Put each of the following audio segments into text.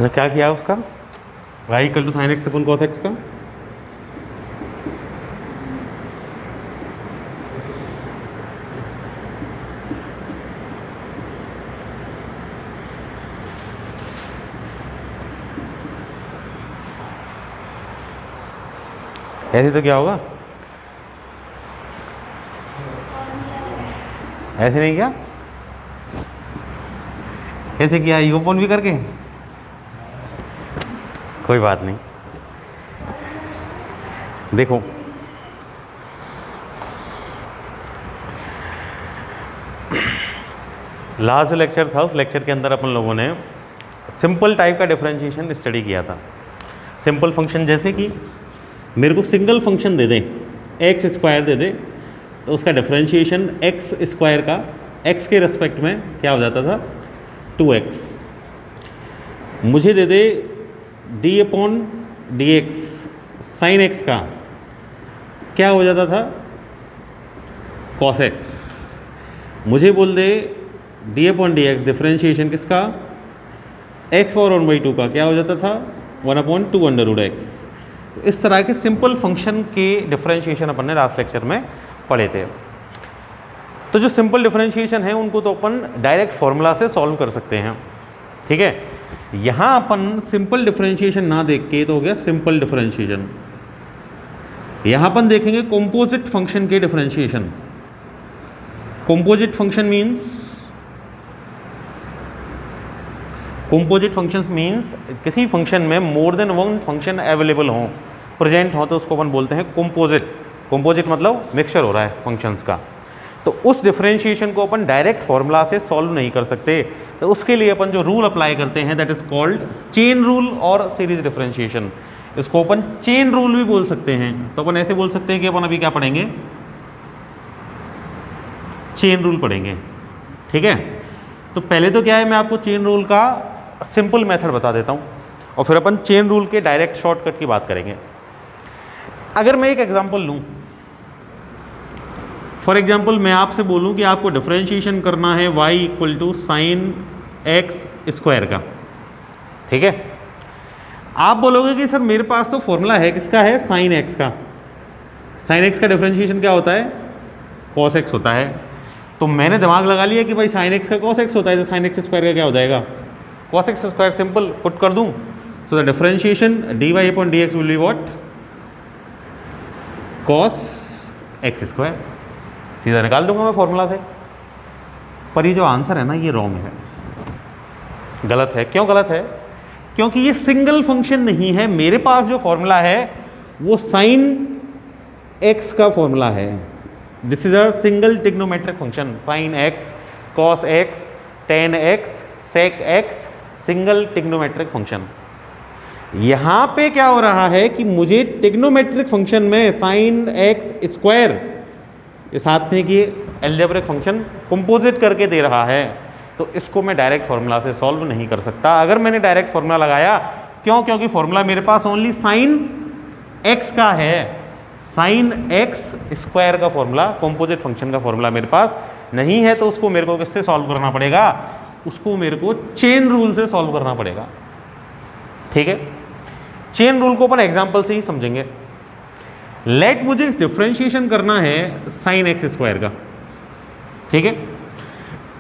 अच्छा क्या किया उसका, y equal to sine x upon cos x का, ऐसे तो क्या होगा, ऐसे नहीं क्या, कैसे किया यू ओपन भी करके, कोई बात नहीं। देखो लास्ट लेक्चर था, उस लेक्चर के अंदर अपन लोगों ने सिंपल टाइप का डिफरेंशिएशन स्टडी किया था। सिंपल फंक्शन जैसे कि मेरे को सिंगल फंक्शन दे दें, एक्स स्क्वायर दे दे, तो उसका डिफरेंशिएशन एक्स स्क्वायर का एक्स के रेस्पेक्ट में क्या हो जाता था 2x। मुझे दे दे d upon d x sine x का क्या हो जाता था cos x। मुझे बोल दे d upon d x differentiation किसका x पावर 1/2 का क्या हो जाता था 1/2 तो इस तरह के सिंपल फंक्शन के डिफरेंशिएशन अपन ने लास्ट लेक्चर में पढ़े थे। तो जो सिंपल डिफरेंशिएशन है उनको तो अपन डायरेक्ट फॉर्मूला से सॉल्व कर सकते हैं, ठीक है। यहाँ अपन सिंपल डिफरेंशिएशन ना देख के तो हो गया सिंपल डिफरेंशिएशन। यहाँ अपन देखेंगे कंपोजिट फंक्शन के डिफरेंशिएशन। कंपोजिट फंक्शन मीन्स किसी फंक्शन में more than one function available हो, प्रेजेंट हो, तो उसको अपन बोलते हैं कंपोजिट। कंपोजिट मतलब मिक्सचर हो रहा है फंक्शंस का। तो उस डिफरेंशिएशन को अपन डायरेक्ट फॉर्मूला से सॉल्व नहीं कर सकते, तो उसके लिए अपन जो रूल अप्लाई करते हैं that is called chain rule और सीरीज डिफरेंशिएशन। इसको अपन चेन रूल भी बोल सकते हैं। तो अपन ऐसे बोल सकते हैं कि अपन अभी क्या पढ़ेंगे, चेन रूल पढ़ेंगे, ठीक है। तो पहले तो क्या है, मैं आपको चेन रूल का सिंपल मेथड बता देता हूँ और फिर अपन चेन रूल के डायरेक्ट शॉर्टकट की बात करेंगे। अगर मैं एक एग्जांपल लूँ, फॉर एग्जांपल मैं आपसे बोलूँ कि आपको डिफरेंशिएशन करना है y equal to sine x square का, ठीक है। आप बोलोगे कि सर मेरे पास तो फॉर्मूला है, किसका है, साइन एक्स का। साइन एक्स का डिफरेंशिएशन क्या होता है, कॉस एक्स होता है। तो मैंने दिमाग लगा लिया कि भाई साइन एक्स का कॉस एक्स होता है, तो साइन एक्स स्क्वायर का क्या हो जाएगा, cos x square. Simple put कर दूं, so the differentiation d y upon d x will be what, cos x square. सीधा निकाल दूंगा मैं फॉर्मूला से। पर ये जो आंसर है ना, ये रॉन्ग है, गलत है। क्यों गलत है, क्योंकि ये सिंगल फंक्शन नहीं है। मेरे पास जो फॉर्मूला है वो साइन एक्स का फॉर्मूला है। This is a single trigonometric function, sine x, cos x, tan x, sec x, single trigonometric function. यहां पे क्या हो रहा है कि मुझे ट्रिग्नोमेट्रिक फंक्शन में साइन एक्स स्क्वायर के साथ में कि अलजेब्रिक फंक्शन कंपोजिट करके दे रहा है, तो इसको मैं डायरेक्ट फार्मूला से सॉल्व नहीं कर सकता। अगर मैंने डायरेक्ट फार्मूला लगाया, क्यों, क्योंकि फार्मूला मेरे पास ओनली साइन एक्स का है। साइन एक्स स्क्वायर का फॉर्मूला, कंपोजिट फंक्शन का फॉर्मूला मेरे पास नहीं है, तो उसको मेरे को किससे सॉल्व करना पड़ेगा, उसको मेरे को चेन रूल से सॉल्व करना पड़ेगा, ठीक है। चेन रूल को अपन एग्जांपल से ही समझेंगे। लेट मुझे डिफरेंशिएशन करना है साइन एक्स स्क्वायर का, ठीक है।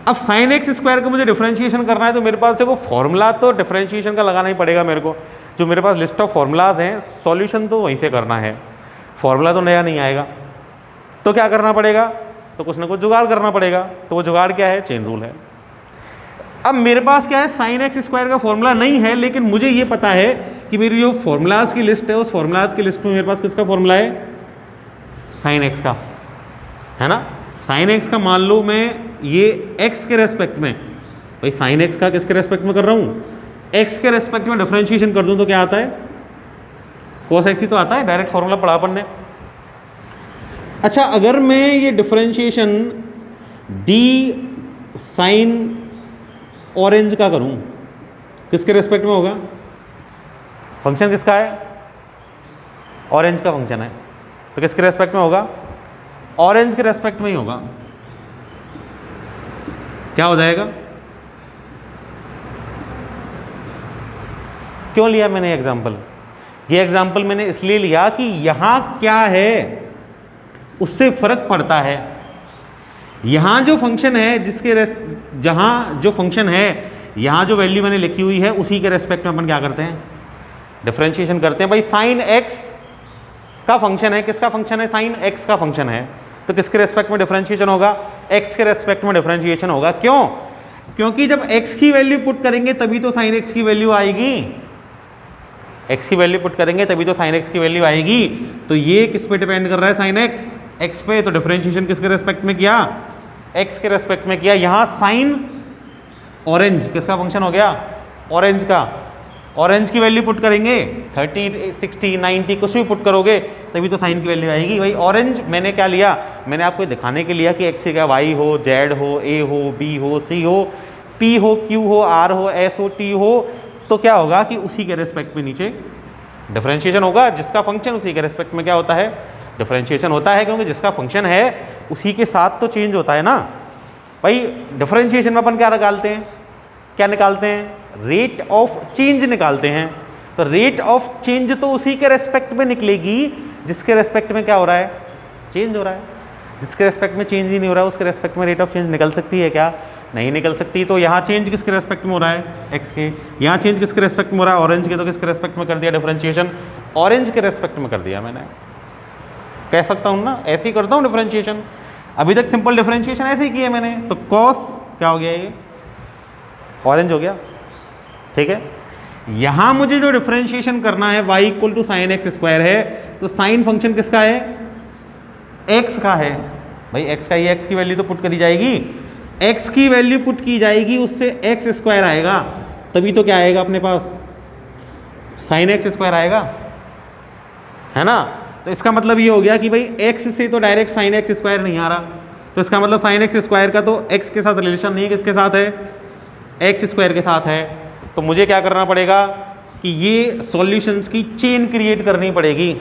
अब साइन एक्स स्क्वायर का मुझे डिफरेंशिएशन करना है, तो मेरे पास देखो फॉर्मूला तो डिफरेंशिएशन का लगाना ही पड़ेगा मेरे को। जो मेरे पास लिस्ट ऑफ फॉर्मूलाज हैं, सॉल्यूशन तो वहीं से करना है, फॉर्मूला तो नया नहीं आएगा। तो क्या करना पड़ेगा, तो कुछ ना कुछ जुगाड़ करना पड़ेगा। तो वो जुगाड़ क्या है, चेन रूल है। अब मेरे पास क्या है, साइन एक्स स्क्वायर का फॉर्मूला नहीं है, लेकिन मुझे ये पता है कि मेरी जो फॉर्मूलाज की लिस्ट है, उस फॉर्मूलाज की लिस्ट में मेरे पास किसका फॉर्मूला है, साइन एक्स का, है ना। साइन एक्स का मान लो मैं ये एक्स के रेस्पेक्ट में, भाई साइन एक्स का किसके रेस्पेक्ट में कर रहा हूँ, एक्स के रेस्पेक्ट में डिफरेंशिएशन कर दूँ तो क्या आता है, कोस एक्स ही तो आता है, डायरेक्ट फॉर्मूला पढ़ा अपन ने। अच्छा, अगर मैं ये डिफरेंशिएशन डी साइन ऑरेंज का करूं, किसके रेस्पेक्ट में होगा, फंक्शन किसका है, ऑरेंज का फंक्शन है, तो किसके रेस्पेक्ट में होगा, ऑरेंज के रेस्पेक्ट में ही होगा। क्या हो जाएगा, क्यों लिया मैंने एग्जाम्पल? ये एग्जाम्पल मैंने इसलिए लिया कि यहाँ क्या है उससे फर्क पड़ता है। यहाँ जो फंक्शन है जहाँ जो फंक्शन है, यहाँ जो वैल्यू मैंने लिखी हुई है उसी के रेस्पेक्ट में अपन क्या करते हैं? डिफरेंशिएशन करते हैं। भाई साइन एक्स का फंक्शन है, किसका फंक्शन है? साइन एक्स का फंक्शन है, तो किसके रेस्पेक्ट में डिफरेंशिएशन होगा? एक्स के रेस्पेक्ट में डिफरेंशिएशन होगा। क्यों? क्योंकि जब एक्स की वैल्यू पुट करेंगे तभी तो साइन एक्स की वैल्यू आएगी। एक्स की वैल्यू पुट करेंगे तभी तो साइन एक्स की वैल्यू आएगी। तो ये किस पे डिपेंड कर रहा है? साइन एक्स, एक्स पे। तो डिफरेंशिएशन किसके रेस्पेक्ट में किया? एक्स के रेस्पेक्ट में किया। यहाँ साइन ऑरेंज किसका फंक्शन हो गया? ऑरेंज का। ऑरेंज की वैल्यू पुट करेंगे 30, 60, 90 कुछ भी पुट करोगे तभी तो साइन की वैल्यू आएगी। भाई ऑरेंज मैंने क्या लिया? मैंने आपको दिखाने के लिया कि एक्स की क्या वाई हो, जेड हो, ए हो, बी हो, सी हो, पी हो, क्यू हो, आर हो, एस हो, टी हो, तो क्या होगा कि उसी के रेस्पेक्ट में नीचे डिफरेंशिएशन होगा। जिसका फंक्शन उसी के रेस्पेक्ट में क्या होता है? डिफरेंशिएशन होता है, क्योंकि जिसका फंक्शन है उसी के साथ तो चेंज होता है ना। भाई डिफरेंशिएशन में अपन क्या निकालते हैं? क्या निकालते हैं? रेट ऑफ चेंज निकालते हैं। तो रेट ऑफ चेंज तो उसी के रेस्पेक्ट में निकलेगी जिसके रेस्पेक्ट में क्या हो रहा है? चेंज हो रहा है। जिसके रेस्पेक्ट में चेंज ही नहीं हो रहा है उसके रेस्पेक्ट में रेट ऑफ चेंज निकल सकती है क्या? नहीं निकल सकती। तो यहाँ चेंज किसके रेस्पेक्ट में हो रहा है? एक्स के। यहाँ चेंज किसके रेस्पेक्ट में हो रहा है? ऑरेंज के। तो किसके रेस्पेक्ट में कर दिया डिफरेंशिएशन? ऑरेंज के रेस्पेक्ट में कर दिया मैंने। कह सकता हूँ ना, ऐसे ही करता हूँ डिफरेंशिएशन। अभी तक सिंपल डिफरेंशिएशन ऐसे ही किया मैंने। तो कॉस क्या हो गया? ये ऑरेंज हो गया, ठीक है। यहाँ मुझे जो डिफरेंशिएशन करना है y equal to sine x square है, तो साइन फंक्शन किसका है? x का है। भाई x का, ये x की वैल्यू तो पुट करी जाएगी, x की वैल्यू पुट की जाएगी, उससे एक्स स्क्वायर आएगा, तभी तो क्या आएगा अपने पास? साइन एक्स स्क्वायर आएगा, है ना। तो इसका मतलब ये हो गया कि भाई x से तो डायरेक्ट साइन एक्स स्क्वायर नहीं आ रहा, तो इसका मतलब साइन एक्स स्क्वायर का तो x के साथ रिलेशन नहीं है, किसके साथ है? एक्स स्क्वायर के साथ है। तो मुझे क्या करना पड़ेगा कि ये सॉल्यूशंस की चेन क्रिएट करनी पड़ेगी।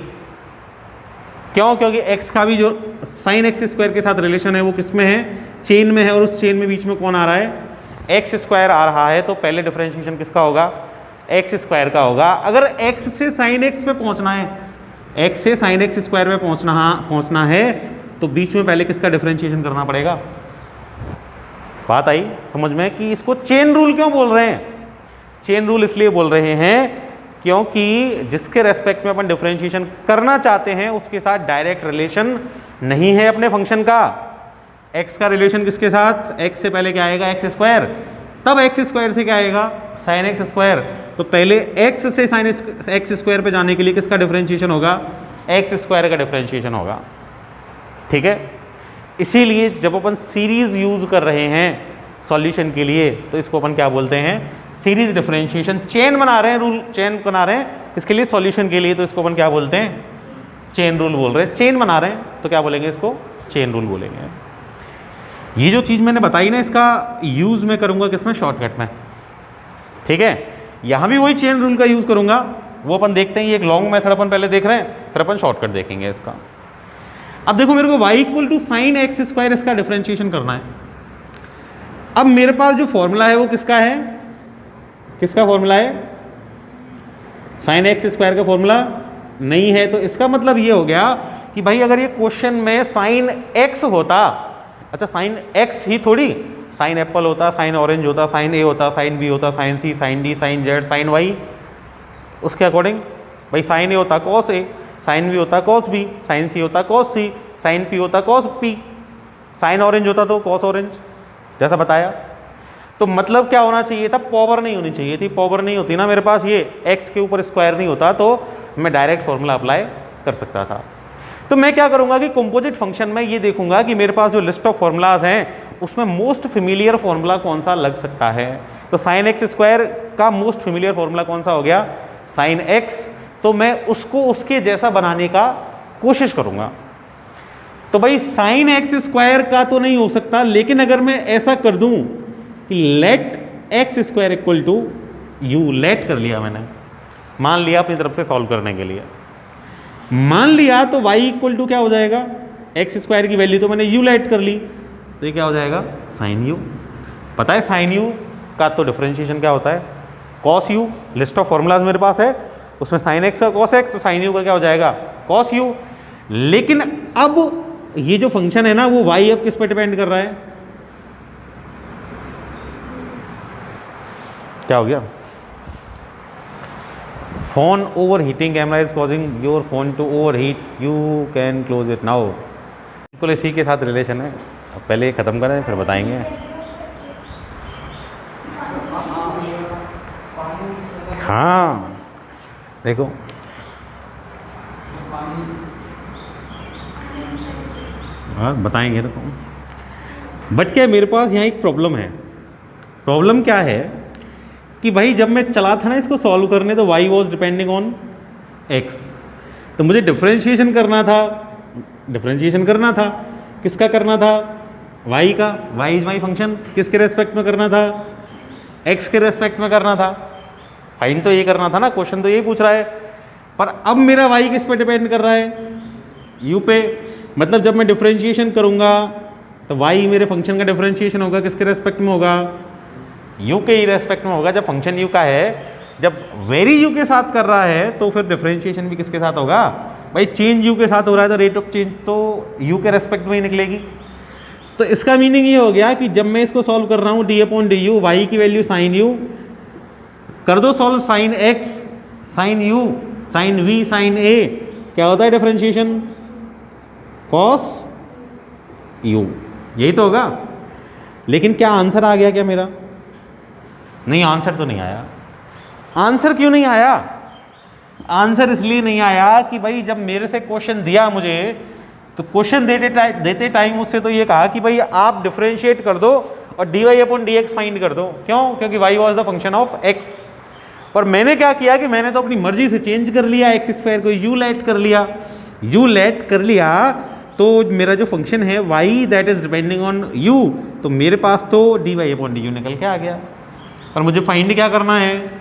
क्यों? क्योंकि x का भी जो साइन एक्स स्क्वायर के साथ रिलेशन है वो किस में है? चेन में है। और उस चेन में बीच में कौन आ रहा है? एक्स स्क्वायर आ रहा है। तो पहले डिफरेंशिएशन किसका होगा? एक्स स्क्वायर का होगा। अगर x से साइन एक्स पे पहुंचना है, x से साइन एक्स स्क्वायर पे पहुंचना है, तो बीच में पहले किसका डिफरेंशिएशन करना पड़ेगा? बात आई समझ में कि इसको चेन रूल क्यों बोल रहे हैं? चेन रूल इसलिए बोल रहे हैं क्योंकि जिसके रेस्पेक्ट में अपन डिफरेंशिएशन करना चाहते हैं उसके साथ डायरेक्ट रिलेशन नहीं है अपने फंक्शन का। x का रिलेशन किसके साथ? x से पहले क्या आएगा? एक्स स्क्वायर, तब एक्स स्क्वायर से क्या आएगा? Sign x square. तो पहले x से साइन एक्स स्क्वायर पे जाने के लिए किसका डिफरेंशिएशन होगा? एक्स स्क्वायर का डिफरेंशिएशन होगा, ठीक है। इसीलिए जब अपन सीरीज यूज कर रहे हैं सॉल्यूशन के लिए तो इसको अपन क्या बोलते हैं? Series differentiation. चेन बना रहे हैं, रूल चेन बना रहे हैं किसके लिए? सॉल्यूशन के लिए, तो इसको अपन क्या बोलते हैं? चेन रूल बोल रहे हैं। चेन बना रहे हैं तो क्या बोलेंगे? इसको चेन रूल बोलेंगे। ये जो चीज़ मैंने बताई ना, इसका यूज़ मैं करूँगा किसमें? शॉर्टकट में, ठीक है। यहाँ भी वही चेन रूल का यूज़ करूँगा, वो अपन देखते हैं। ये एक लॉन्ग मेथड अपन पहले देख रहे हैं, फिर अपन शॉर्टकट देखेंगे इसका। अब देखो मेरे को y equal to sine x square इसका डिफरेंशिएशन करना है। अब मेरे पास जो फॉर्मूला है वो किसका है? किसका फॉर्मूला है? साइन एक्स स्क्वायर का फॉर्मूला नहीं है। तो इसका मतलब ये हो गया कि भाई अगर ये क्वेश्चन में साइन एक्स होता, अच्छा साइन एक्स ही थोड़ी, साइन एप्पल होता, साइन ऑरेंज होता, साइन ए होता, साइन बी होता, sine c, sine d, sine z, sine y, उसके अकॉर्डिंग भाई साइन ए होता कॉस ए, साइन बी होता कॉस बी, साइन सी होता कॉस सी, साइन पी होता कॉस पी, साइन ऑरेंज होता तो कॉस ऑरेंज, जैसा बताया। तो मतलब क्या होना चाहिए था? पावर नहीं होनी चाहिए थी। पावर नहीं होती ना मेरे पास, ये एक्स के ऊपर स्क्वायर नहीं होता, तो मैं डायरेक्ट फॉर्मूला अप्लाई कर सकता था। तो मैं क्या करूंगा कि कंपोजिट फंक्शन में ये देखूंगा कि मेरे पास जो लिस्ट ऑफ फॉर्मूलाज हैं उसमें मोस्ट फेमिलियर फॉर्मूला कौन सा लग सकता है। तो साइन एक्स स्क्वायर का मोस्ट फेमिलियर फॉर्मूला कौन सा हो गया? Sine x. तो मैं उसको उसके जैसा बनाने का कोशिश करूंगा। तो भाई साइन एक्स स्क्वायर का तो नहीं हो सकता, लेकिन अगर मैं ऐसा कर दूं कि let x square equal to u, let कर लिया मैंने, मान लिया अपनी तरफ से सॉल्व करने के लिए, मान लिया, तो y इक्वल टू क्या हो जाएगा? एक्स स्क्वायर की वैल्यू तो मैंने u लेट कर ली, तो ये क्या हो जाएगा? Sine u। पता है साइन u का तो डिफरेंशिएशन क्या होता है? Cos u, list of formulas मेरे पास है, उसमें साइन एक्स का कॉस एक्स, तो साइन यू का क्या हो जाएगा कॉस यू। लेकिन अब ये जो फंक्शन है ना वो वाई अब किस पे डिपेंड कर रहा है, क्या हो गया, phone overheating, camera is causing your phone to overheat, you can close it now. बिल्कुल इसी के साथ रिलेशन है। अब पहले ये ख़त्म करें फिर बताएंगे। हाँ देखो हाँ बताएंगे तो, बट क्या मेरे पास यहाँ एक प्रॉब्लम है। प्रॉब्लम क्या है कि भाई जब मैं चला था ना इसको सॉल्व करने तो y was depending on x, तो मुझे डिफरेंशिएशन करना था, किसका करना था, y का, y इज माई फंक्शन, किसके रेस्पेक्ट में करना था, x के रेस्पेक्ट में करना था। फाइन तो ये करना था ना, क्वेश्चन तो यही पूछ रहा है, पर अब मेरा y किस पे डिपेंड कर रहा है, u पे। मतलब जब मैं डिफरेंशिएशन करूँगा तो y मेरे फंक्शन का डिफरेंशिएशन होगा किसके रेस्पेक्ट में होगा, u के ही रेस्पेक्ट में होगा। जब फंक्शन u का है, जब वेरी u के साथ कर रहा है तो फिर डिफरेंशिएशन भी किसके साथ होगा भाई, चेंज u के साथ हो रहा है तो रेट ऑफ चेंज तो u के रेस्पेक्ट में ही निकलेगी। तो इसका मीनिंग ये हो गया कि जब मैं इसको सॉल्व कर रहा हूँ d/du, y की वैल्यू साइन u कर दो solve, sine x, sine u, sine v, sine a, क्या होता है डिफरेंशिएशन cos u, यही तो होगा। लेकिन क्या आंसर आ गया क्या मेरा, नहीं आंसर तो नहीं आया। आंसर क्यों नहीं आया, आंसर इसलिए नहीं आया कि भाई जब मेरे से क्वेश्चन दिया मुझे, तो क्वेश्चन देते टाइम मुझसे तो ये कहा कि भाई आप डिफरेंशिएट कर दो और dy/dx फाइंड कर दो। क्यों, क्योंकि y was the function of x। पर मैंने क्या किया कि मैंने तो अपनी मर्जी से चेंज कर लिया, एक्स स्क्वायर को u लेट कर लिया, तो मेरा जो फंक्शन है y that is depending on u, तो मेरे पास तो dy/du निकल के आ गया। पर मुझे फाइंड क्या करना है,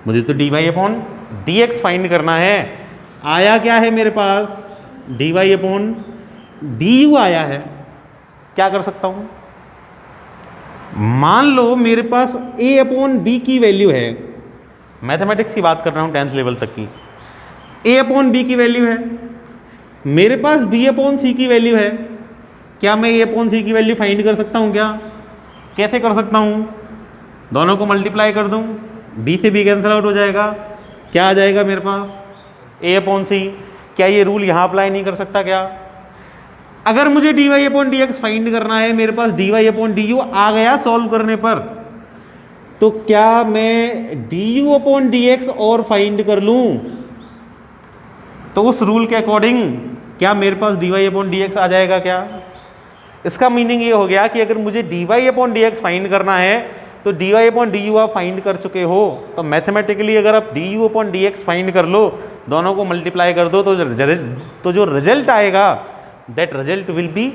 मुझे तो dy/dx फाइंड करना है। आया क्या है मेरे पास, dy/du आया है। क्या कर सकता हूँ, मान लो मेरे पास a/b की वैल्यू है, मैथमेटिक्स की बात कर रहा हूँ 10th लेवल तक की, a/b की वैल्यू है, मेरे पास b/c की वैल्यू है। क्या मैं a/c की वैल्यू फाइंड कर सकता हूँ क्या, कैसे कर सकता हूँ, दोनों को मल्टीप्लाई कर दूँ, b से b कैंसिल आउट हो जाएगा, क्या आ जाएगा मेरे पास a/c। क्या ये रूल यहाँ अप्लाई नहीं कर सकता क्या, अगर मुझे dy/dx फाइंड करना है, मेरे पास dy/du आ गया सॉल्व करने पर, तो क्या मैं du/dx और फाइंड कर लूँ, तो उस रूल के अकॉर्डिंग क्या मेरे पास dy/dx आ जाएगा क्या। इसका मीनिंग ये हो गया कि अगर मुझे dy/dx फाइंड करना है तो dy/du आप फाइंड कर चुके हो, तो मैथमेटिकली अगर आप du/dx फाइंड कर लो, दोनों को मल्टीप्लाई कर दो, तो जो रिजल्ट आएगा that result will be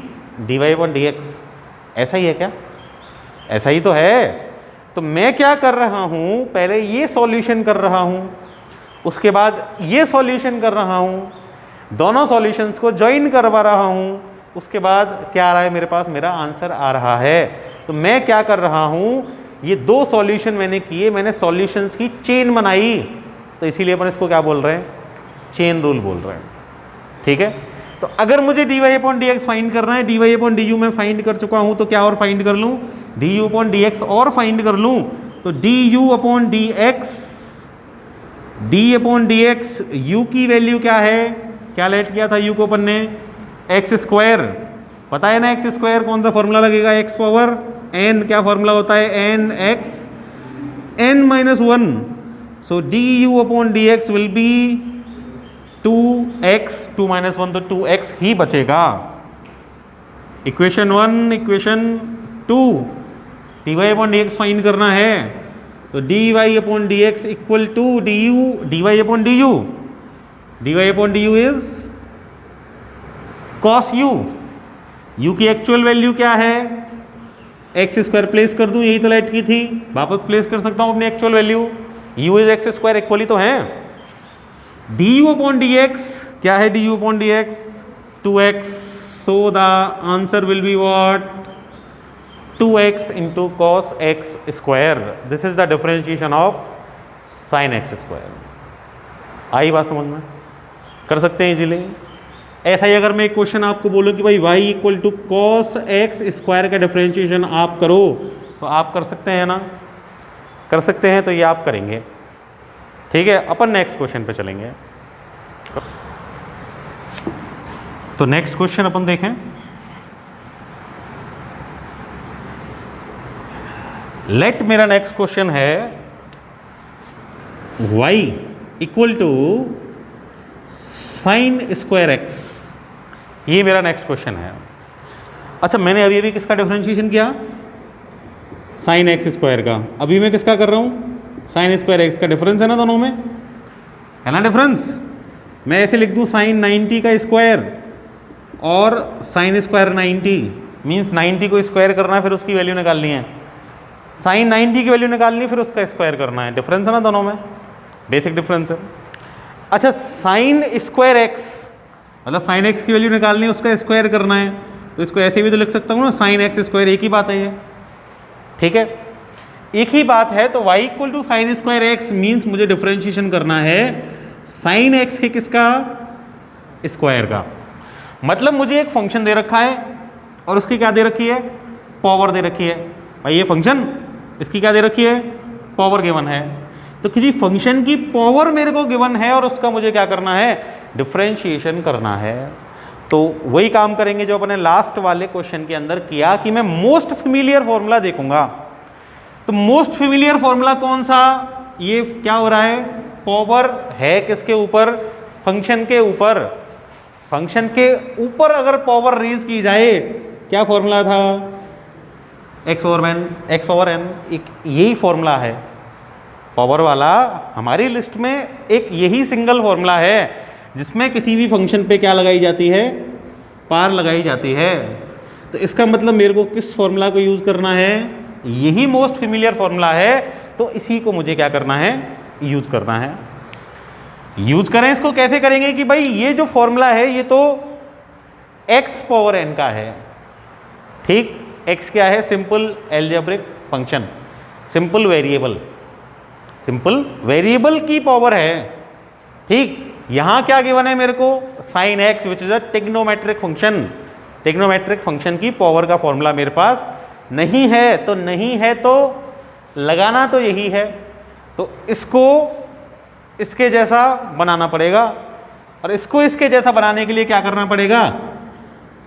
dy/dx। ऐसा ही है क्या, ऐसा ही तो है। तो मैं क्या कर रहा हूँ, पहले ये सॉल्यूशन कर रहा हूँ, उसके बाद ये सॉल्यूशन कर रहा हूँ, दोनों सॉल्यूशंस को ज्वाइन करवा रहा हूँ, उसके बाद क्या आ रहा है मेरे पास, मेरा आंसर आ रहा है। तो मैं क्या कर रहा हूँ, ये दो सॉल्यूशन मैंने किए, मैंने सॉल्यूशंस की चेन बनाई, तो इसीलिए अपन इसको क्या बोल रहे हैं, चेन रूल बोल रहे हैं। ठीक है, तो अगर मुझे dy/dx फाइंड करना है, dy/du मैं फाइंड कर चुका हूँ, तो क्या और फाइंड कर लूँ, du/dx और फाइंड कर लूँ, तो d/dx u की वैल्यू क्या है, क्या लेट किया था u को अपन ने, एक्स स्क्वायर, पता है ना एक्स स्क्वायर कौन सा फॉर्मूला लगेगा, x पावर n, क्या फॉर्मूला होता है, n(x) n-1, so du/dx will be 2x, 2 - 1 तो 2x ही बचेगा। इक्वेशन 1, इक्वेशन 2, dy/dx फाइंड करना है, तो dy/dx equal to dy/du, dy/du is cos u, u की एक्चुअल वैल्यू क्या है, एक्स स्क्वायर प्लेस कर दूं, यही तो लाइट की थी, वापस प्लेस कर सकता हूं अपनी actual value, u is x square, equally तो है। du/dx क्या है, du/dx 2x, so the answer will be what, 2x into cos x square, this is the differentiation of sine x square. आई बात समझ में? कर सकते हैं इजीली। ऐसा ही अगर मैं एक क्वेश्चन आपको बोलूं कि भाई y equal to cos x square का डिफरेंशिएशन आप करो, तो आप कर सकते हैं ना? कर सकते हैं, तो ये आप करेंगे। ठीक है, अपन नेक्स्ट क्वेश्चन पे चलेंगे। तो नेक्स्ट क्वेश्चन अपन देखें। लेट मेरा नेक्स्ट क्वेश्चन है y equal to sine square x. ये मेरा नेक्स्ट क्वेश्चन है। अच्छा, मैंने अभी अभी किसका डिफरेंशिएशन किया? साइन एक्स स्क्वायर का। अभी मैं किसका कर रहा हूँ? साइन स्क्वायर एक्स का। डिफरेंस है ना दोनों में, है ना डिफरेंस? मैं ऐसे लिख दूँ साइन 90 का स्क्वायर और साइन स्क्वायर 90, मीन्स 90 को स्क्वायर करना है, फिर उसकी वैल्यू निकालनी है। साइन 90 की वैल्यू निकालनी, फिर उसका स्क्वायर करना है। डिफरेंस है ना दोनों में, बेसिक डिफरेंस है। अच्छा, साइन स्क्वायर एक्स मतलब साइन एक्स की वैल्यू निकालनी है, उसका स्क्वायर करना है, तो इसको ऐसे भी तो लिख सकता हूँ ना, साइन एक्स स्क्वायर। एक ही बात है ये, ठीक है, एक ही बात है। तो y equal to sine square x means मुझे डिफरेंशिएशन करना है साइन एक्स के किसका? स्क्वायर का। मतलब मुझे एक फंक्शन दे रखा है और उसकी क्या दे रखी है? पावर दे रखी है। भाई ये फंक्शन, इसकी क्या दे रखी है? पावर गिवन है। तो किसी फंक्शन की पावर मेरे को गिवन है और उसका मुझे क्या करना है? डिफरेंशिएशन करना है। तो वही काम करेंगे जो अपने लास्ट वाले क्वेश्चन के अंदर किया कि मैं मोस्ट फेमिलियर फॉर्मूला देखूंगा। तो मोस्ट फेमिलियर फॉर्मूला कौन सा? ये क्या हो रहा है? पावर है किसके ऊपर? फंक्शन के ऊपर। फंक्शन के ऊपर अगर पावर रेज की जाए, क्या फॉर्मूला था? X power n. एक यही फॉर्मूला है पावर वाला। हमारी लिस्ट में एक यही सिंगल फॉर्मूला है जिसमें किसी भी फंक्शन पे क्या लगाई जाती है? पावर लगाई जाती है। तो इसका मतलब मेरे को किस फॉर्मूला को यूज करना है? यही मोस्ट फेमिलियर फॉर्मूला है, तो इसी को मुझे क्या करना है? यूज करना है। यूज करें इसको, कैसे करेंगे कि भाई ये जो फॉर्मूला है ये तो एक्स पावर एन का है। ठीक, एक्स क्या है? Simple algebraic function, simple variable, simple variable की पावर है। ठीक, यहां क्या गिवन है मेरे को? Sine x which is a trigonometric function. Trigonometric function की पावर का फॉर्मूला मेरे पास नहीं है, तो नहीं है तो लगाना तो यही है। तो इसको इसके जैसा बनाना पड़ेगा, और इसको इसके जैसा बनाने के लिए क्या करना पड़ेगा?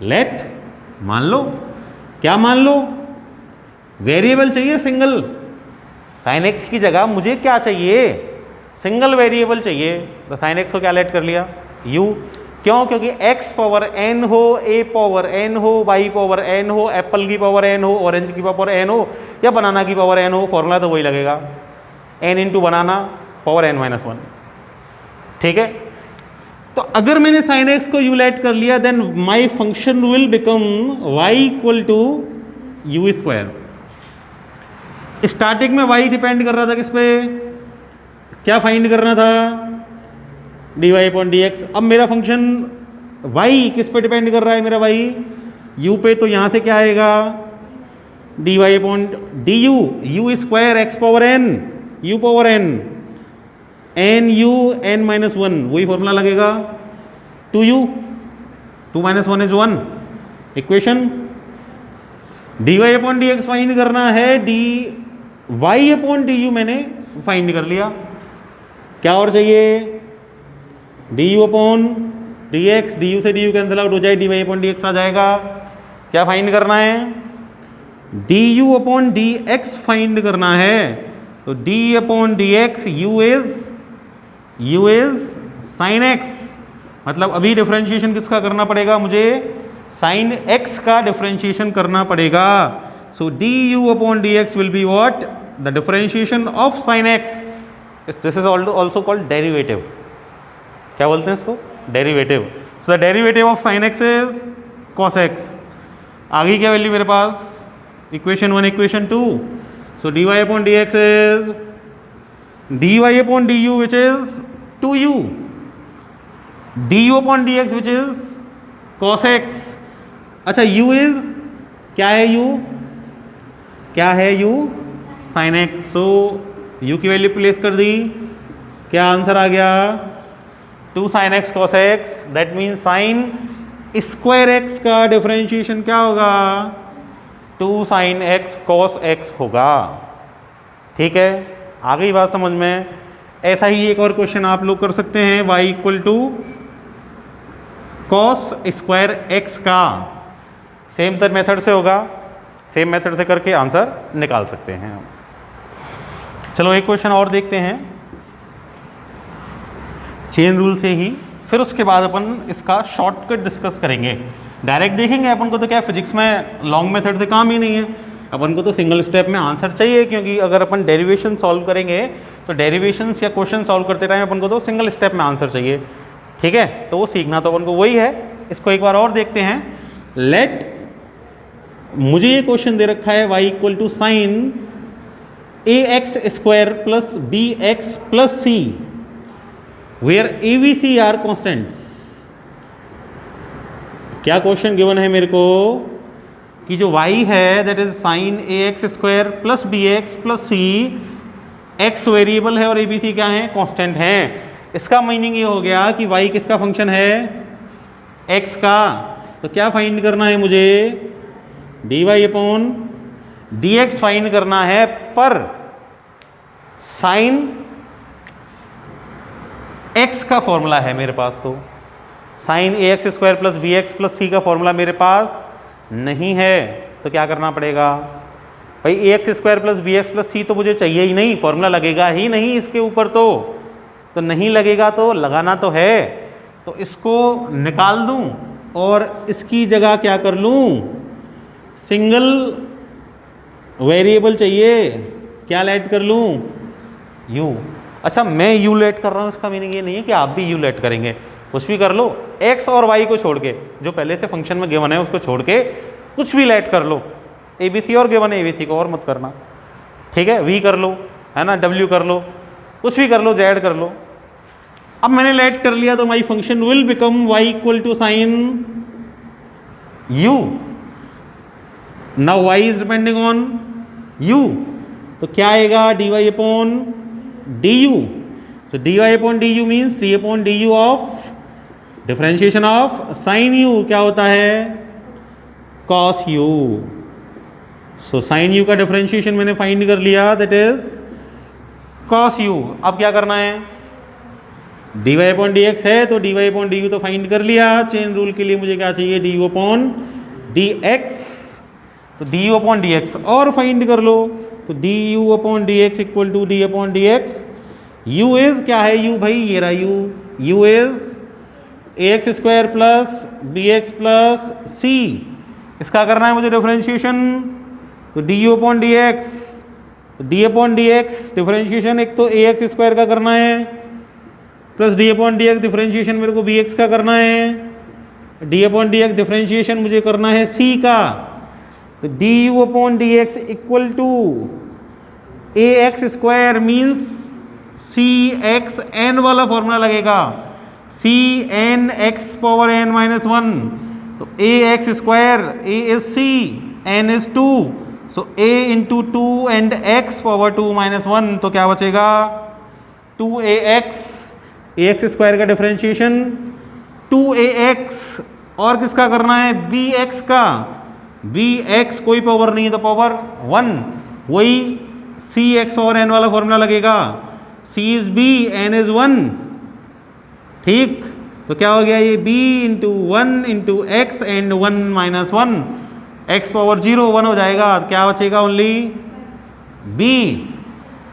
लेट, मान लो, क्या मान लो? वेरिएबल चाहिए सिंगल। साइन एक्स की जगह मुझे क्या चाहिए? सिंगल वेरिएबल चाहिए। तो साइन एक्स को क्या लेट कर लिया? u। क्यों? क्योंकि x पावर n हो, a पावर n हो, y पावर n हो, एप्पल की पावर n हो, ऑरेंज की पावर n हो, या बनाना की पावर n हो, फॉर्मूला तो वही लगेगा, n इंटू बनाना पावर n माइनस 1। ठीक है, तो अगर मैंने साइन एक्स को u लेट कर लिया, then my function will become y equal to u square. Starting में y डिपेंड कर रहा था किस पे? क्या फाइंड करना था? dy upon dx। अब मेरा फंक्शन y किस पे डिपेंड कर रहा है? मेरा y u पे, तो यहां से क्या आएगा? dy upon du, u square x power n, u power n, n u n minus 1, वही फॉर्मूला लगेगा 2u, 2 minus 1 is 1 equation. dy upon dx find करना है, dy अपॉन du मैंने फाइंड कर लिया। क्या और चाहिए? du अपॉन dx, du से du कैंसिल आउट हो जाए, dy अपॉन dx आ जाएगा। क्या फाइंड करना है? du अपॉन dx फाइंड करना है। तो d upon dx, u is sine x। मतलब अभी डिफरेंशिएशन किसका करना पड़ेगा? मुझे साइन x का डिफरेंशिएशन करना पड़ेगा। So du upon dx will be what? The differentiation of sine x। This is also called derivative. क्या बोलते हैं इसको? Derivative. So the derivative of sine x is cos x. आगे क्या वैल्यू मेरे पास? Equation 1, equation 2। So dy upon dx is dy upon du which is 2u, du upon dx which is cos x। अच्छा, u is क्या है? u क्या है? u sine x। So u की वैल्यू प्लेस कर दी, क्या आंसर आ गया 2 sin x cos x, that mean sine square x का डिफरेंशिएशन क्या होगा 2 sin x cos x होगा। ठीक है, आ गई बात समझ में। ऐसा ही एक और क्वेश्चन आप लोग कर सकते हैं, y equal to cos square x का, सेम मेथड से होगा, सेम मेथड से करके आंसर निकाल सकते हैं। चलो एक क्वेश्चन और देखते हैं चेन रूल से ही, फिर उसके बाद अपन इसका शॉर्टकट डिस्कस करेंगे। डायरेक्ट देखेंगे अपन को तो क्या फिजिक्स में लॉन्ग मेथड से काम ही नहीं है, अपन को तो सिंगल स्टेप में आंसर चाहिए, क्योंकि अगर अपन डेरिवेशन सॉल्व करेंगे तो डेरिवेशंस या क्वेश्चन सॉल्व करते टाइम अपन को तो सिंगल स्टेप में आंसर चाहिए। ठीक है, तो वो सीखना तो अपन को वही है। इसको एक बार और देखते हैं। लेट, मुझे ये क्वेश्चन दे रखा है y equal to sine ax square plus bx plus c where abc are constants. क्या क्वेश्चन गिवन है मेरे को कि जो y है that is sine ax square plus bx plus c, x variable है और abc क्या है, कांस्टेंट है। इसका मीनिंग ये हो गया कि y किसका फंक्शन है, x का। तो क्या फाइंड करना है मुझे, dy अपॉन dx फाइंड करना है, पर साइन x का फॉर्मूला है मेरे पास, तो sine ax square plus bx plus c का फॉर्मूला मेरे पास नहीं है। तो क्या करना पड़ेगा भाई, ax square plus bx plus c तो मुझे चाहिए ही नहीं, फॉर्मूला लगेगा ही नहीं इसके ऊपर, तो नहीं लगेगा, तो लगाना तो है। तो इसको निकाल दूं और इसकी जगह क्या कर लूं, सिंगल वेरिएबल चाहिए, क्या लेट कर लूं, u। अच्छा, मैं u लेट कर रहा हूं, इसका मीनिंग ये नहीं है कि आप भी u लेट करेंगे, कुछ भी कर लो, x और y को छोड़ के, जो पहले से फंक्शन में गिवन है उसको छोड़ के कुछ भी लेट कर लो। abc और गिवन है, abc को और मत करना। ठीक है, v कर लो, है ना, w कर लो, कुछ भी कर लो, z कर लो। अब मैंने लेट कर लिया तो my function will become y equal to sine u। Now y is depending on u, तो क्या आएगा dy upon du। So dy upon du means d upon du of differentiation of sine u क्या होता है, cos u। So sine u का differentiation मैंने find कर लिया, दैट इज cos u। अब क्या करना है, dy अपॉन dx है तो dy अपॉन du तो फाइंड कर लिया। चेन रूल के लिए मुझे क्या चाहिए, du अपॉन dx, तो du अपॉन dx और फाइंड कर लो, तो du upon dx equal to d upon dx। u is क्या है, u भाई ये रहा u is ax square plus bx plus c, इसका करना है मुझे डिफरेंशिएशन, तो du अपॉन dx, तो d अपॉन dx डिफरेंशिएशन एक तो ax स्क्वायर का करना है plus d upon dx differentiation मेरे को bx का करना है, d अपॉन dx डिफरेंशिएशन मुझे करना है c का, तो du upon dx equal to ax square means cx n वाला फॉर्मूला लगेगा, cn x power n minus 1, तो ax square, a is c, n is 2, so a into 2 and x power 2 minus 1, तो क्या बचेगा 2ax, ax square का differentiation 2ax, और किसका करना है bx का, bx कोई पावर नहीं है तो पावर 1, वही cx पावर n वाला फॉर्मूला लगेगा, c is b, n is 1। ठीक, तो क्या हो गया ये b into 1 into x and 1 minus 1, x power 0 1 हो जाएगा, क्या बचेगा ओनली b,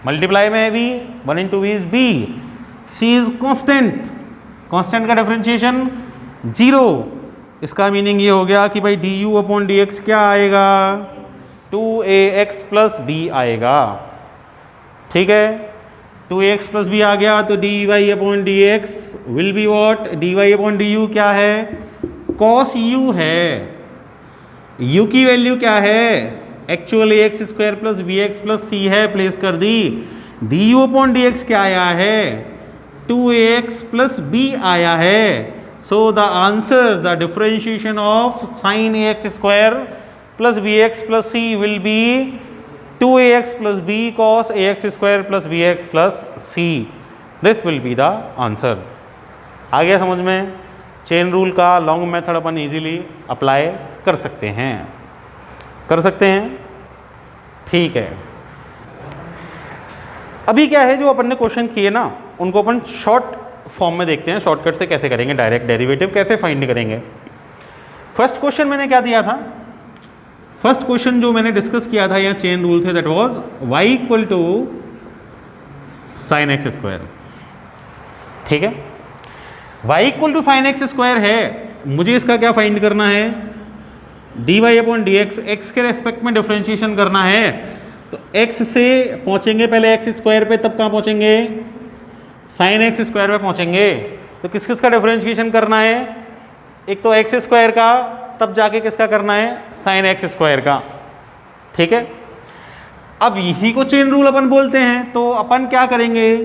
मल्टीप्लाई में है b, 1 into b is b, c is constant, constant का डिफरेंशिएशन 0। इसका मीनिंग ये हो गया कि भाई du अपॉन dx क्या आएगा, 2ax प्लस b आएगा। ठीक है, 2ax प्लस b आ गया, तो dy upon dx will be what, dy upon du क्या है, cos u है। u की वैल्यू क्या है, actual ax square plus bx plus c है, प्लेस कर दी। du अपॉन dx क्या आया है, 2ax प्लस b आया है। So the answer, the differentiation of sine ax square plus bx plus c will be 2ax plus b cos ax square plus bx plus c, this will be the answer. आ गया समझ में? Chain rule का long method अपन easily apply कर सकते हैं, कर सकते हैं। ठीक है, अभी क्या है, जो अपन ने क्वेश्चन किए ना उनको अपन शॉर्ट फॉर्म में देखते हैं, शॉर्टकट से कैसे करेंगे, डायरेक्ट डेरिवेटिव कैसे फाइंड करेंगे। फर्स्ट क्वेश्चन मैंने क्या दिया था, फर्स्ट क्वेश्चन जो मैंने डिस्कस किया था या चेन रूल थे, that was y equal to sine x square. ठीक है, y equal to sine x square है, मुझे इसका क्या फाइंड करना है, dy अपॉन dx, x के रेस्पेक्ट में डिफरेंशिएशन करना है। तो x से पहुंचेंगे पहले x स्क्वायर पे, तब कहाँ पहुंचेंगे, साइन एक्स स्क्वायर पे पहुंचेंगे। तो किस किस का डिफरेंशिएशन करना है, एक तो एक्स स्क्वायर का, तब जाके किसका करना है, साइन एक्स स्क्वायर का। ठीक है, अब यही को चेन रूल अपन बोलते हैं। तो अपन क्या करेंगे,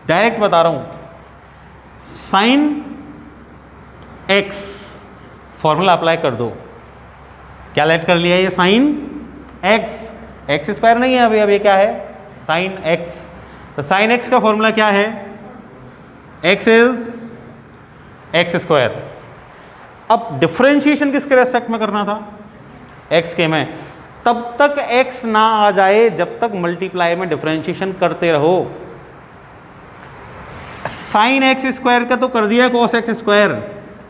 डायरेक्ट बता रहा हूं, साइन एक्स फॉर्मूला अप्लाई कर दो। क्या लेट कर लिया, ये साइन एक्स, एक्स स्क्वायर नहीं है अभी, अब ये क्या है, साइन एक्स। तो साइन एक्स का फॉर्मूला क्या है, एक्स इज एक्स स्क्वायर। अब डिफरेंशिएशन किसके रेस्पेक्ट में करना था, एक्स के में, तब तक एक्स ना आ जाए जब तक मल्टीप्लाई में डिफरेंशिएशन करते रहो। साइन एक्स स्क्वायर का तो कर दिया कॉस एक्स स्क्वायर,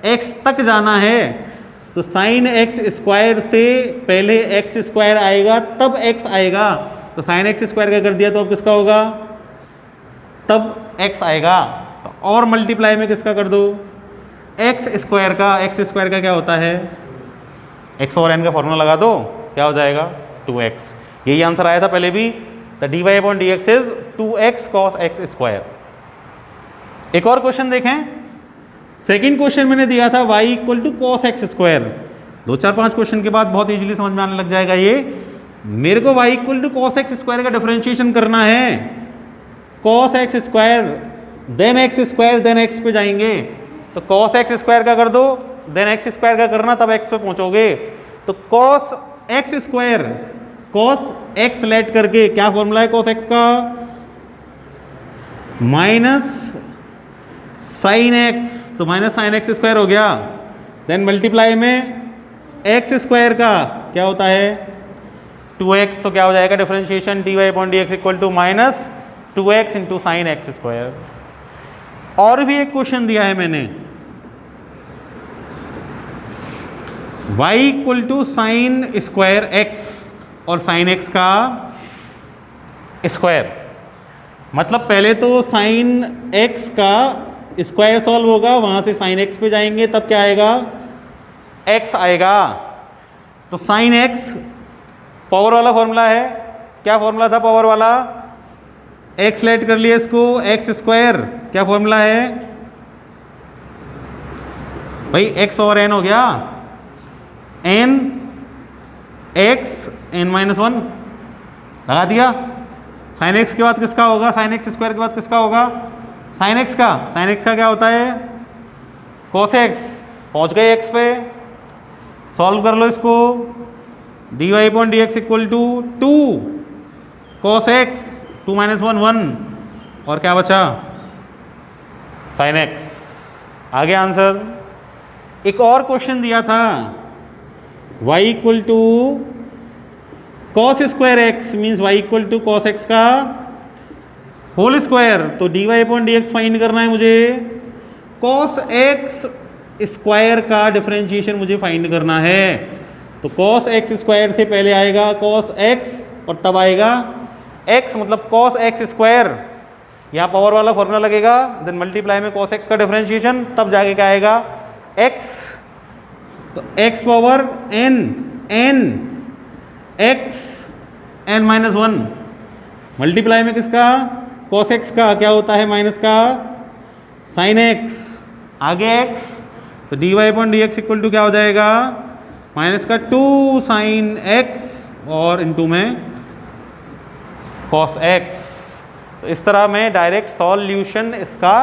एक्स तक जाना है, तो साइन एक्स स्क्वायर से पहले एक्स स्क्वायर आएगा तब एक्स आएगा। तो साइन एक्स स्क्वायर का कर दिया तो अब किसका होगा, तब एक्स आएगा। तो और मल्टीप्लाई में किसका कर दो, एक्स स्क्वायर का। एक्स स्क्वायर का क्या होता है, एक्स और एन का फॉर्मूला लगा दो, क्या हो जाएगा 2x। यही आंसर आया था पहले भी, the dy upon dx is 2x cos x square. एक और क्वेश्चन देखें, सेकंड क्वेश्चन मैंने दिया था y equal to cos x स्क्वायर। 2-4-5 क्वेश्चन के बाद बहुत इजीली समझ में आने लग जाएगा ये। मेरे को y equal to cos x square का डिफरेंशिएशन करना है, cos x square then x square then x पे जाएंगे। तो cos x स्क्वायर का कर दो, देन x स्क्वायर का करना, तब x पे पहुंचोगे। तो cos x square, cos x let करके क्या फॉर्मूला है cos x का, माइनस साइन x, तो माइनस साइन x स्क्वायर हो गया। देन मल्टीप्लाई में x स्क्वायर का क्या होता है 2x, तो क्या हो जाएगा differentiation dy upon dx equal to minus 2x into sine x square. और भी एक क्वेश्चन दिया है मैंने, y equal to sine square x और साइन एक्स का स्क्वायर। मतलब पहले तो साइन एक्स का स्क्वायर सॉल्व होगा, वहां से साइन एक्स पे जाएंगे, तब क्या आएगा, x आएगा। तो साइन एक्स पावर वाला फॉर्मूला है, क्या फॉर्मूला था पावर वाला, x लेट कर लिया इसको, एक्स स्क्वायर, क्या फॉर्मूला है भाई, x पावर n हो गया, n x n माइनस 1 लगा दिया। साइन एक्स के बाद किसका होगा, साइन एक्स स्क्वायर के बाद किसका होगा, साइन एक्स का। साइन एक्स का क्या होता है cos x, पहुंच गए x पे, सॉल्व कर लो इसको, dy upon dx equal to 2 cos x, 2 minus 1 1, और क्या बचा साइन एक्स। आ गया आंसर। एक और क्वेश्चन दिया था y equal to cos square x, means y equal to cos x का होल स्क्वायर। तो dy अपॉन dx फाइंड करना है मुझे, कॉस एक्स स्क्वायर का डिफरेंशिएशन मुझे फाइंड करना है। तो कॉस एक्स स्क्वायर से पहले आएगा कॉस एक्स और तब आएगा x, मतलब कॉस एक्स स्क्वायर, यहाँ पावर वाला फॉर्मूला लगेगा, देन मल्टीप्लाई में कॉस एक्स का डिफरेंशिएशन, तब जाके क्या आएगा x। तो x power n, n x n minus 1, multiply में किसका cos x का क्या होता है माइनस का साइन x, आगे x। तो dy upon dx equal to क्या हो जाएगा, माइनस का 2 साइन x और इनटू में cos x। तो इस तरह मैं डायरेक्ट सॉल्यूशन इसका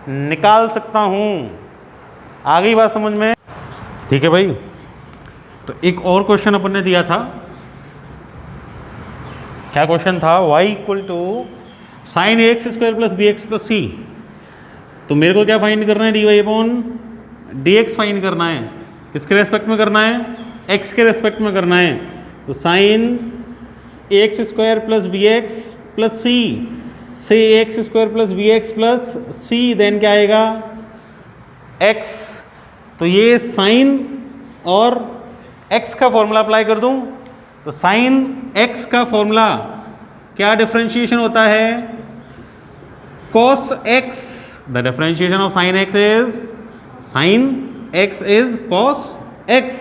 निकाल सकता हूँ। आ गई बात समझ में? ठीक है भाई। तो एक और क्वेश्चन अपन ने दिया था, क्या क्वेश्चन था, y equal to sine a x square plus b x plus c. तो मेरे को क्या फाइंड करना है, d y upon d x find करना है। किसके रेस्पेक्ट में करना है, x के रेस्पेक्ट में करना है। तो sine a x square plus b x plus c से x square plus b x plus c, then क्या आएगा x। तो ये साइन और x का फॉर्मूला अप्लाई कर दूं तो साइन x का फॉर्मूला क्या डिफरेंशिएशन होता है, cos x। The differentiation of sine x is sine x is cos x।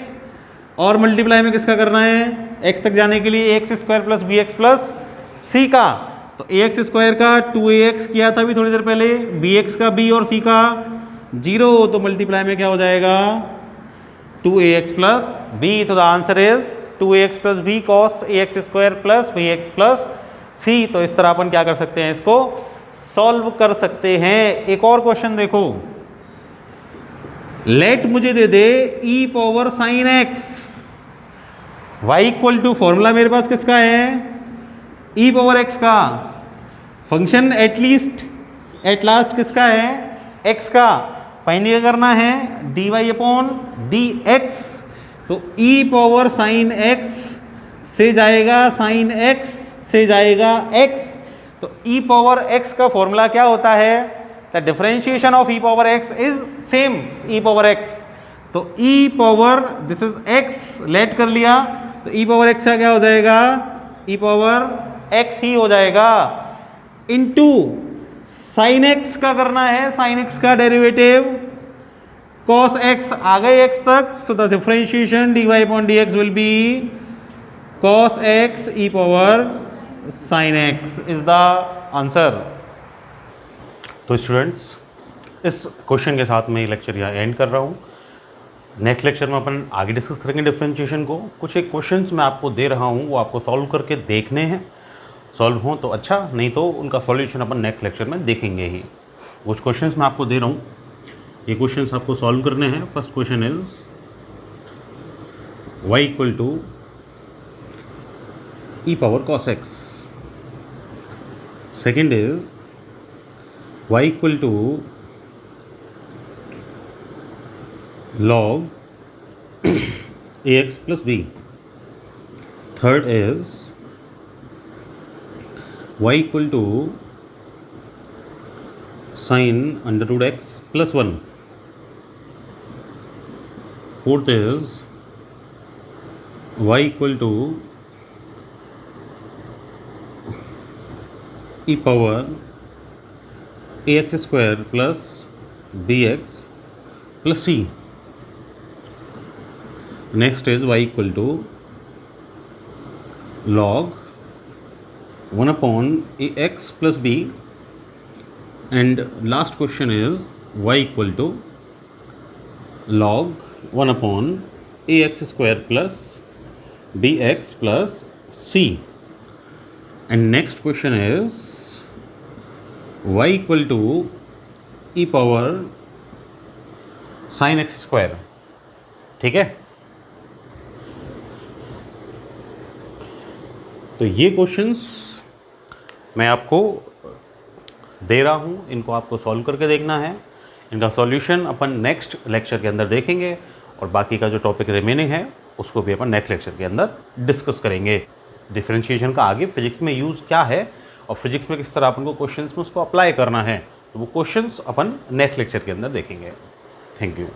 और मल्टीप्लाई में किसका करना है, x तक जाने के लिए x square plus b x plus c का। तो ए एक्स स्क्वायर का 2ax किया था अभी थोड़ी देर पहले, बी एक्स का b और c का 0, तो मल्टीप्लाई में क्या हो जाएगा 2ax प्लस b। तो the answer is 2ax plus b cos ax square plus b x plus c. तो इस तरह अपन क्या कर सकते हैं, इसको सॉल्व कर सकते हैं। एक और क्वेश्चन देखो, लेट मुझे दे दे e power sine x, y equal to formula मेरे पास किसका है, e पावर x का, फंक्शन एटलीस्ट एट लास्ट किसका है, x का। फाइंड क्या करना है, dy अपॉन dx। तो e पावर साइन x से जाएगा साइन x से जाएगा x। तो e पावर x का फॉर्मूला क्या होता है, the differentiation of e power x is same e power x। तो e power this is x let कर लिया, तो e पावर x का क्या हो जाएगा, e पावर x ही हो जाएगा, इनटू साइन x का करना है, साइन x का डेरिवेटिव cos x आ गए x तक। सो the differentiation dy upon dx will B cos x e power sine x is the answer. तो स्टूडेंट्स, इस क्वेश्चन के साथ मैं ये लेक्चर यहाँ एंड कर रहा हूँ। नेक्स्ट लेक्चर में अपन आगे डिस्कस करेंगे डिफरेंशिएशन को। कुछ एक क्वेश्चंस मैं आपको दे रहा हूँ, वो आपको सॉल्व करके देखने हैं, सॉल्व हों तो अच्छा, नहीं तो उनका सॉल्यूशन अपन नेक्स्ट लेक्चर में देखेंगे ही। कुछ क्वेश्चंस मैं आपको दे रहा हूँ, ये क्वेश्चंस आपको सॉल्व करने हैं। First question is y equal to e power cos x। Second is y equal to log ax plus b। Third is y equal to sin under root x plus 1। Fourth is y equal to e power ax square plus bx plus c। Next is y equal to log 1 upon ax plus b। And last question is y equal to log 1 upon ax square plus bx plus c। And next question is y equal to e power sin x square। ठीक है, तो ये questions मैं आपको दे रहा हूँ, इनको आपको सॉल्व करके देखना है। इनका सॉल्यूशन अपन नेक्स्ट लेक्चर के अंदर देखेंगे, और बाकी का जो टॉपिक रिमेनिंग है उसको भी अपन नेक्स्ट लेक्चर के अंदर डिस्कस करेंगे। डिफरेंशिएशन का आगे फिजिक्स में यूज़ क्या है और फिजिक्स में किस तरह अपन को क्वेश्चंस में उसको अप्लाई करना है, तो वो क्वेश्चंस अपन नेक्स्ट लेक्चर के अंदर देखेंगे। Thank you.